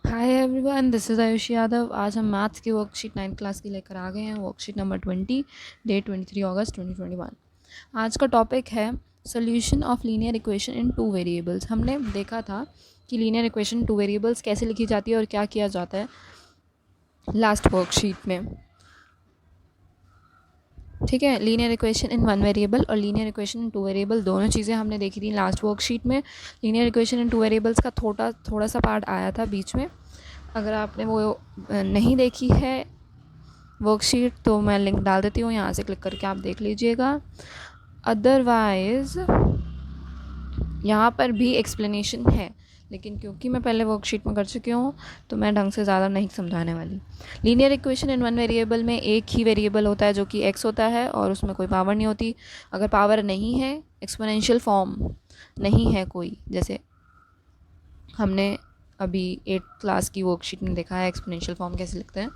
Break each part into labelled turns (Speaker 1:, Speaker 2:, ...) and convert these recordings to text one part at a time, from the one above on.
Speaker 1: Hi everyone, this is Ayushi Yadav. आज हम maths की वर्कशीट 9th क्लास की लेकर आ गए हैं। वर्कशीट नंबर 20, डेट 23 अगस्त 2021। आज का टॉपिक है solution of linear equation in two variables. हमने देखा था कि लीनियर इक्वेशन टू वेरिएबल्स कैसे लिखी जाती है और क्या किया जाता है लास्ट वर्कशीट में। ठीक है, linear equation in one variable और linear equation in two variable दोनों चीज़ें हमने देखी थी लास्ट वर्कशीट में। Linear equation in two variables का थोड़ा सा पार्ट आया था बीच में। अगर आपने वो नहीं देखी है वर्कशीट तो मैं लिंक डाल देती हूँ, यहाँ से क्लिक करके आप देख लीजिएगा। अदरवाइज़ यहाँ पर भी एक्सप्लेनेशन है, लेकिन क्योंकि मैं पहले वर्कशीट में कर चुकी हूँ तो मैं ढंग से ज़्यादा नहीं समझाने वाली। Linear equation in one variable में एक ही वेरिएबल होता है जो कि x होता है और उसमें कोई पावर नहीं होती। अगर पावर नहीं है, एक्सपोनेंशियल फॉर्म नहीं है कोई, जैसे हमने अभी 8th क्लास की वर्कशीट में देखा है एक्सपोनेंशियल फॉर्म कैसे लिखते हैं।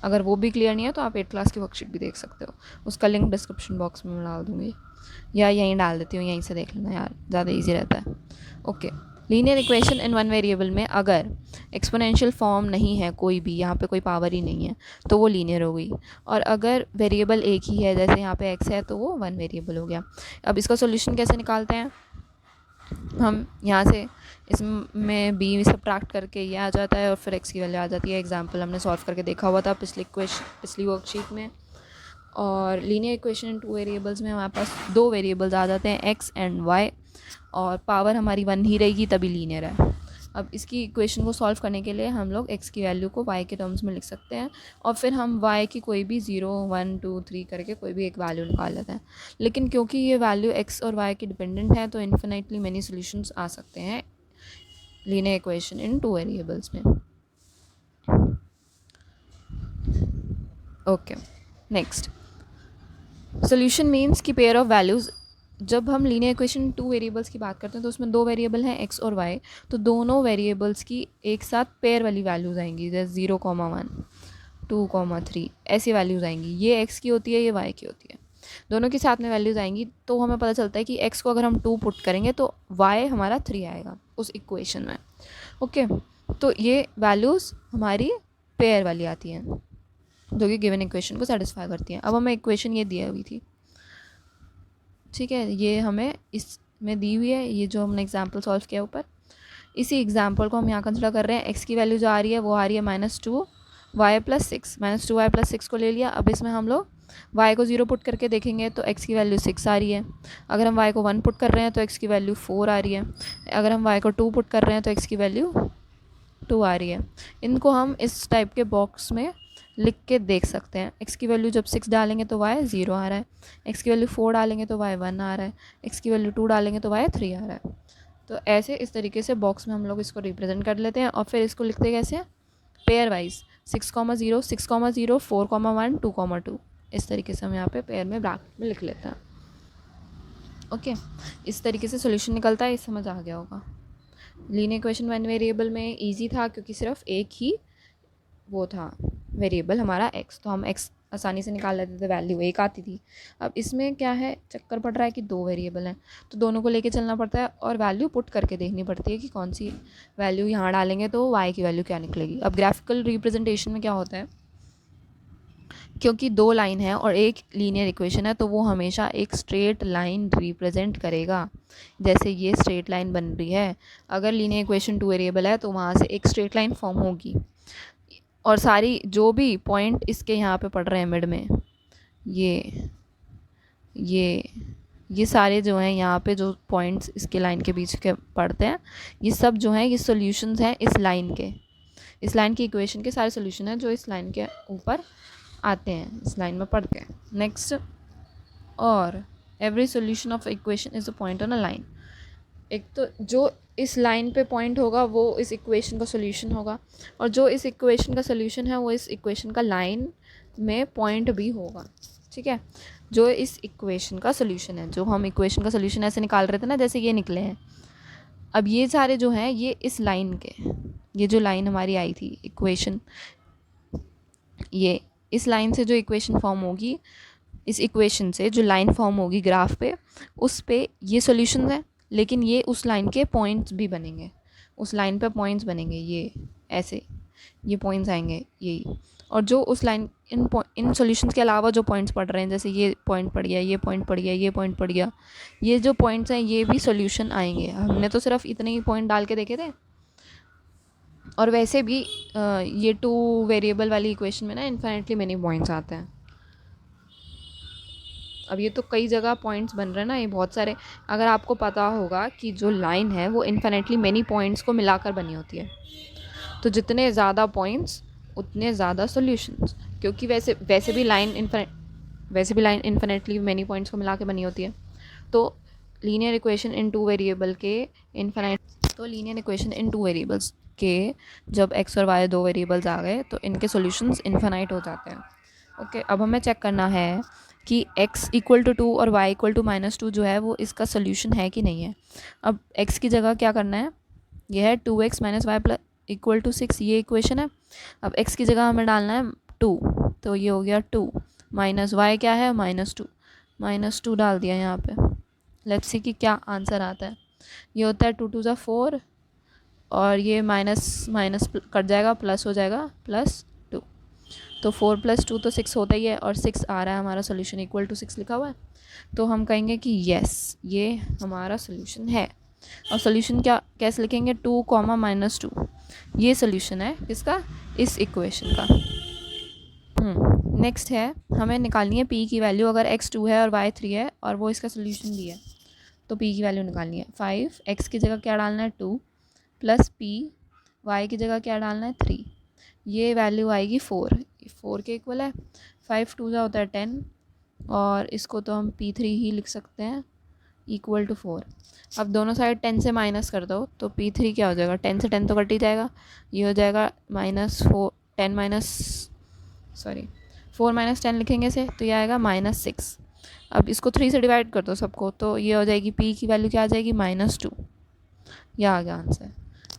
Speaker 1: अगर वो भी क्लियर नहीं है तो आप 8th क्लास की वर्कशीट भी देख सकते हो, उसका लिंक डिस्क्रिप्शन बॉक्स में मैं डाल दूँगी या यहीं डाल देती हूँ, यहीं से देख लेना यार, ज़्यादा इजी रहता है। Okay, linear equation in one variable में अगर एक्सपोनेंशियल फॉर्म नहीं है कोई भी, यहाँ पे कोई पावर ही नहीं है, तो वो लीनियर हो गई। और अगर वेरिएबल एक ही है, जैसे यहाँ पे x है, तो वो वन वेरिएबल हो गया। अब इसका सोल्यूशन कैसे निकालते हैं हम? यहाँ से इसमें b सब्ट्रैक्ट करके ये आ जाता है और फिर x की वैल्यू आ जाती है। एग्जाम्पल हमने सॉल्व करके देखा हुआ था पिछली वर्कशीट में। और linear equation in two variables में हमारे पास दो वेरिएबल्स आ जाते हैं, x एंड y, और पावर हमारी 1 ही रहेगी तभी लीनियर है। अब इसकी इक्वेशन को सॉल्व करने के लिए हम लोग x की वैल्यू को y के टर्म्स में लिख सकते हैं और फिर हम y की कोई भी 0, 1, 2, 3 करके कोई भी एक वैल्यू निकाल लेते हैं। लेकिन क्योंकि ये वैल्यू x और y की डिपेंडेंट है तो इन्फिनिटली मेनी सॉल्यूशंस आ सकते हैं linear equation in two variables में। ओके, नेक्स्ट, सोल्यूशन मीन्स कि पेयर ऑफ वैल्यूज़। जब हम लीनियर इक्वेशन टू वेरिएबल्स की बात करते हैं तो उसमें दो वेरिएबल हैं x और y, तो दोनों वेरिएबल्स की एक साथ पेयर वाली वैल्यूज़ आएंगी, जैसे 0, 1, 2, 3 ऐसी वैल्यूज़ आएंगी। ये x की होती है, ये y की होती है, दोनों के साथ में वैल्यूज़ आएंगी। तो हमें पता चलता है कि x को अगर हम 2 पुट करेंगे तो y हमारा 3 आएगा उस इक्वेशन में। ओके, तो ये वैल्यूज़ हमारी पेयर वाली आती हैं जो कि गिवन इक्वेशन को सेटिस्फाई करती हैं। अब हमें इक्वेशन ये दी हुई थी, ठीक है, ये हमें इसमें दी हुई है, ये जो हमने एग्जाम्पल सॉल्व किया ऊपर, इसी एग्जाम्पल को हम यहाँ कंसिडर कर रहे हैं। x की वैल्यू जो आ रही है वो आ रही है -2y + 6, -2y + 6 को ले लिया। अब इसमें हम लोग y को 0 पुट करके देखेंगे तो x की वैल्यू 6 आ रही है। अगर हम y को 1 पुट कर रहे हैं तो x की वैल्यू 4 आ रही है। अगर हम y को 2 पुट कर रहे हैं तो x की वैल्यू 2 आ रही है। इनको हम इस टाइप के बॉक्स में लिख के देख सकते हैं। x की वैल्यू जब 6 डालेंगे तो y 0 आ रहा है, x की वैल्यू 4 डालेंगे तो y 1 आ रहा है, x की वैल्यू 2 डालेंगे तो y 3 आ रहा है। तो ऐसे इस तरीके से बॉक्स में हम लोग इसको रिप्रेजेंट कर लेते हैं और फिर इसको लिखते कैसे हैं? पेयर वाइज, 6,0, 6,0, 4,1, 2,2, इस तरीके से हम यहाँ पे पेयर में ब्रैकेट में लिख लेते हैं। ओके, इस तरीके से सोल्यूशन निकलता है। ये समझ आ गया होगा। लीनियर इक्वेशन वन वेरिएबल में इजी था क्योंकि सिर्फ एक ही वो था वेरिएबल हमारा x, तो हम x आसानी से निकाल लेते थे, वैल्यू एक आती थी। अब इसमें क्या है, चक्कर पड़ रहा है कि दो वेरिएबल हैं तो दोनों को लेके चलना पड़ता है और वैल्यू पुट करके देखनी पड़ती है कि कौन सी वैल्यू यहाँ डालेंगे तो y की वैल्यू क्या निकलेगी। अब ग्राफिकल रिप्रेजेंटेशन में क्या होता है, क्योंकि दो लाइन है और एक लीनियर इक्वेशन है तो वो हमेशा एक स्ट्रेट लाइन रिप्रेजेंट करेगा। जैसे ये स्ट्रेट लाइन बन रही है, अगर लीनियर इक्वेशन टू वेरिएबल है तो वहाँ से एक स्ट्रेट लाइन फॉर्म होगी और सारी जो भी पॉइंट इसके यहाँ पे पड़ रहे हैं मिड में, ये ये सारे जो हैं यहाँ पे जो पॉइंट्स इसके लाइन के बीच के पड़ते हैं, ये सब जो हैं ये सॉल्यूशंस हैं इस लाइन के, इस लाइन की इक्वेशन के सारे सॉल्यूशन हैं जो इस लाइन के ऊपर आते हैं, इस लाइन में पढ़ते हैं। नेक्स्ट, और every solution of equation is a point on a line. एक तो जो इस लाइन पे पॉइंट होगा वो इस इक्वेशन का सॉल्यूशन होगा और जो इस इक्वेशन का सॉल्यूशन है वो इस इक्वेशन का लाइन में पॉइंट भी होगा। ठीक है, जो इस इक्वेशन का सॉल्यूशन है, जो हम इक्वेशन का सॉल्यूशन ऐसे निकाल रहे थे ना, जैसे ये निकले हैं, अब ये सारे जो हैं ये इस लाइन के, ये जो लाइन हमारी आई थी इक्वेशन, ये इस लाइन से जो इक्वेशन फॉर्म होगी, इस इक्वेशन से जो लाइन फॉर्म होगी ग्राफ पे, उस पे ये सॉल्यूशन है, लेकिन ये उस लाइन के पॉइंट्स भी बनेंगे, उस लाइन पे पॉइंट्स बनेंगे ये ऐसे, ये पॉइंट्स आएंगे यही। और जो उस लाइन इन सॉल्यूशंस के अलावा जो पॉइंट्स पड़ रहे हैं, जैसे ये पॉइंट पड़ गया, ये पॉइंट पड़ गया, ये पॉइंट पड़ गया, ये जो पॉइंट्स हैं ये भी सॉल्यूशन आएंगे। हमने तो सिर्फ इतने ही पॉइंट डाल के देखे थे। और वैसे भी ये 2 वेरिएबल वाली इक्वेशन में ना इन्फिनिटली मेनी पॉइंट्स आते हैं। अब ये तो कई जगह पॉइंट्स बन रहे हैं ना, ये बहुत सारे। अगर आपको पता होगा कि जो लाइन है वो इन्फिनिटली मेनी पॉइंट्स को मिलाकर बनी होती है, तो जितने ज़्यादा पॉइंट्स उतने ज़्यादा सॉल्यूशंस, क्योंकि वैसे भी लाइन इन्फिनिटली मेनी पॉइंट्स को मिला के बनी होती है। तो लीनियर इक्वेशन इन 2 वेरिएबल के लीनियर इक्वेशन इन 2 वेरिएबल्स के जब x और y 2 वेरिएबल्स आ गए तो इनके सॉल्यूशंस इन्फिनाइट हो जाते हैं। ओके, अब हमें चेक करना है कि x इक्वल टू 2 और y इक्वल टू -2 जो है वो इसका सोल्यूशन है कि नहीं है। अब x की जगह क्या करना है, यह है 2x - y plus equal to 6, ये इक्वेशन है। अब x की जगह हमें डालना है 2, तो ये हो गया 2 माइनस y क्या है -2 डाल दिया यहाँ पे। लेट्स सी कि क्या आंसर आता है। ये होता है 2 2 = 4 और ये माइनस माइनस कट जाएगा, प्लस हो जाएगा +2, तो 4 + 2 तो 6 होता ही है, और 6 आ रहा है हमारा सोल्यूशन इक्वल टू 6 लिखा हुआ है। तो हम कहेंगे कि यस, ये हमारा सोल्यूशन है। और सोल्यूशन क्या कैसे लिखेंगे, 2, -2, ये सोल्यूशन है किसका, इस इक्वेशन का। नेक्स्ट है, हमें निकालनी है p की वैल्यू। अगर x 2 है और y 3 है और वो इसका सोल्यूशन भी है, तो p की वैल्यू निकालनी है। 5, x की जगह क्या डालना है 2 प्लस p, y की जगह क्या डालना है 3, ये वैल्यू आएगी 4 के इक्वल है। 5 2 होता है 10, और इसको तो हम p3 ही लिख सकते हैं इक्वल टू 4। अब दोनों साइड 10 से माइनस कर दो तो p3 क्या हो जाएगा, 10 से 10 तो कट ही जाएगा, ये हो जाएगा -4 - 10 लिखेंगे से, तो ये आएगा -6। अब इसको 3 से डिवाइड कर दो सबको, तो ये हो जाएगी p की वैल्यू क्या आ जाएगी -2, यह आ गया आंसर।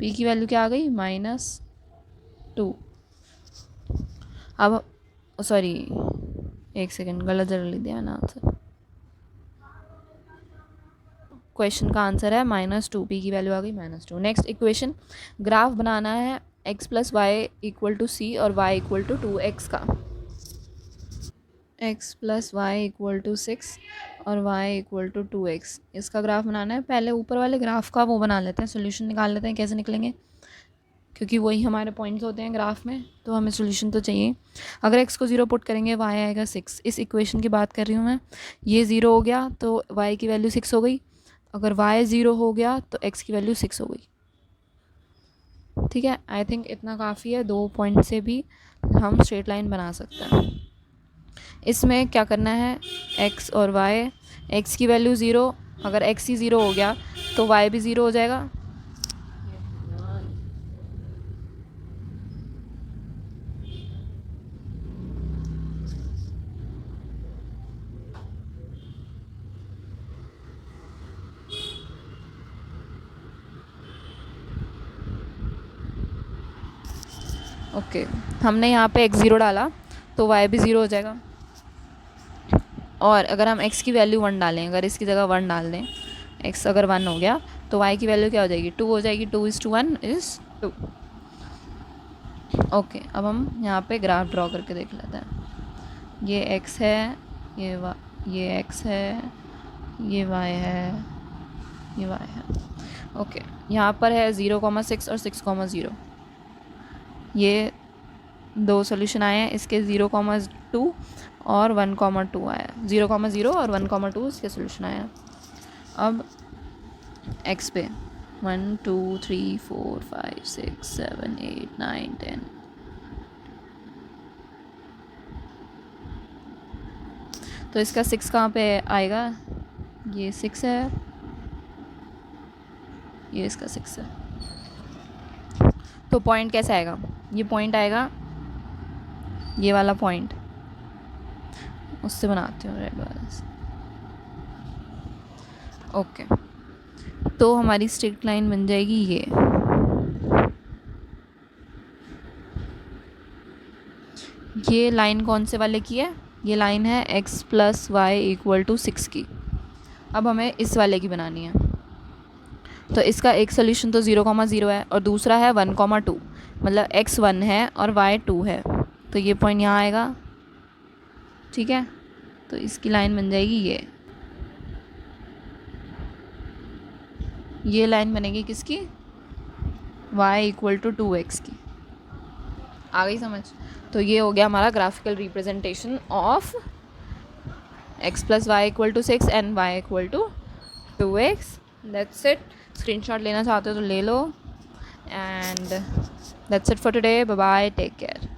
Speaker 1: p की वैल्यू क्या आ गई -2। अब सॉरी, एक सेकेंड, गलत जरूर लिख दिया मैंने आंसर। क्वेश्चन का आंसर है -2, p की वैल्यू आ गई -2। नेक्स्ट इक्वेशन, ग्राफ बनाना है x + y = c और y = 2x का। x + y = 6 और y = 2x, इसका ग्राफ बनाना है। पहले ऊपर वाले ग्राफ का वो बना लेते हैं, सोल्यूशन निकाल लेते हैं कैसे निकलेंगे, क्योंकि वही हमारे पॉइंट्स होते हैं ग्राफ में, तो हमें सोल्यूशन तो चाहिए। अगर x को 0 पुट करेंगे y आएगा 6, इस इक्वेशन की बात कर रही हूँ मैं। ये 0 हो गया तो y की वैल्यू 6 हो गई, अगर y 0 हो गया तो x की वैल्यू 6 हो गई। ठीक है, आई थिंक इतना काफ़ी है, 2 पॉइंट से भी हम स्ट्रेट लाइन बना सकते हैं। इसमें क्या करना है, x और y, x की वैल्यू 0, अगर x ही 0 हो गया तो y भी 0 हो जाएगा। ओके, हमने यहाँ पे x 0 डाला तो y भी 0 हो जाएगा। और अगर हम x की वैल्यू 1 डालें, अगर इसकी जगह 1 डाल दें, x अगर 1 हो गया तो y की वैल्यू क्या हो जाएगी, 2 हो जाएगी। 2:1 = 2। ओके, अब हम यहाँ पे ग्राफ ड्रॉ करके देख लेते हैं। ये x है, ये x है, ये y है, ये y है। ओके, यहाँ पर है 0,6 और 6,0। ये 2 सोल्यूशन आए हैं, इसके 0,2 और 1,2 आया। 0,0 और 1,2 इसके सोल्यूशन आया। अब x पे 1 2 3 4 5 6 7 8 9 10, तो इसका 6 कहाँ पे आएगा, ये 6 है, ये इसका 6 है। तो पॉइंट कैसे आएगा, ये पॉइंट आएगा, ये वाला पॉइंट, उससे बनाती हूँ रेड वाले से। ओके, तो हमारी स्ट्रेट लाइन बन जाएगी ये लाइन कौन से वाले की है, ये लाइन है x + y = 6 की। अब हमें इस वाले की बनानी है, तो इसका एक सोल्यूशन तो 0,0 है और दूसरा है 1,2। मतलब x 1 है और y 2 है, तो ये पॉइंट यहाँ आएगा, ठीक है। तो इसकी लाइन बन जाएगी ये लाइन बनेगी किसकी, y इक्वल टू 2x की। आ गई समझ। तो ये हो गया हमारा graphical representation of x plus y equal to 6 and y equal to 2x। That's it. Screenshot लेना चाहते हो तो ले लो, and that's it for today. Bye bye, take care.